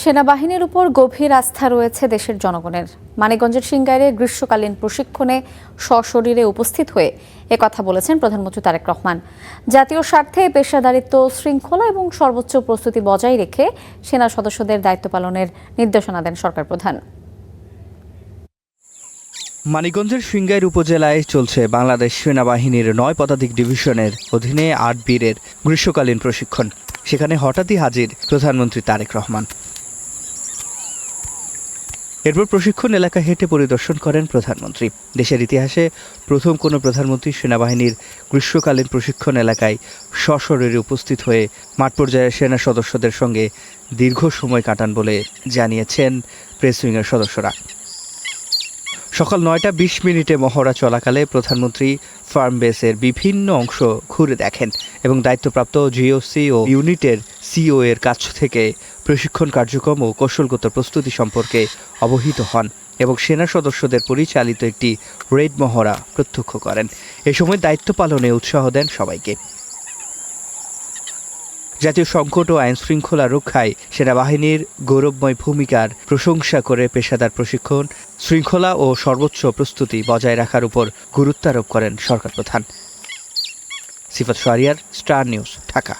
সেনাবাহিনীর উপর গভীর আস্থা রয়েছে দেশের জনগণের। মানিকগঞ্জের সিংগাইরে গ্রীষ্মকালীন প্রশিক্ষণে সশরীরে উপস্থিত হয়ে একথা বলেছেন প্রধানমন্ত্রী তারেক রহমান। জাতীয় স্বার্থে পেশাদারিত্ব, শৃঙ্খলা এবং সর্বোচ্চ প্রস্তুতি বজায় রেখে সেনা সদস্যদের দায়িত্ব পালনের নির্দেশনা দেন সরকার প্রধান। মানিকগঞ্জের সিংগাইর উপজেলায় চলছে বাংলাদেশ সেনাবাহিনীর ৯ পদাতিক ডিভিশনের অধীনে ৮ বীরের গ্রীষ্মকালীন প্রশিক্ষণ। সেখানে হঠাৎই হাজির প্রধানমন্ত্রী তারেক রহমান। এরপর প্রশিক্ষণ এলাকা হেঁটে পরিদর্শন করেন প্রধানমন্ত্রী। দেশের ইতিহাসে প্রথম কোনো প্রধানমন্ত্রী সেনাবাহিনীর গ্রীষ্মকালীন প্রশিক্ষণ এলাকায় সশরীরে উপস্থিত হয়ে মাঠ পর্যায়ে সেনা সদস্যদের সঙ্গে দীর্ঘ সময় কাটান বলে জানিয়েছেন প্রেস উইংয়ের সদস্যরা। সকাল ৯টা ২০ মহড়া চলাকালে প্রধানমন্ত্রী ফার্ম বেসের বিভিন্ন অংশ ঘুরে দেখেন এবং দায়িত্বপ্রাপ্ত জিওসি ও ইউনিটের সিও এর কাছ থেকে প্রশিক্ষণ কার্যক্রম ও কৌশলগত প্রস্তুতি সম্পর্কে অবহিত হন এবং সেনা সদস্যদের পরিচালিত একটি রেড মহড়া প্রত্যক্ষ করেন। এ সময় দায়িত্ব পালনে উৎসাহ দেন সবাইকে। জাতীয় সংকট ও আইন শৃঙ্খলা রক্ষায় সেনাবাহিনীর গৌরবময় ভূমিকার প্রশংসা করে পেশাদার প্রশিক্ষণ, শৃঙ্খলা ও সর্বোচ্চ প্রস্তুতি বজায় রাখার উপর গুরুত্বারোপ করেন সরকার প্রধান। সিফাত শাহরিয়ার, স্টার নিউজ, ঢাকা।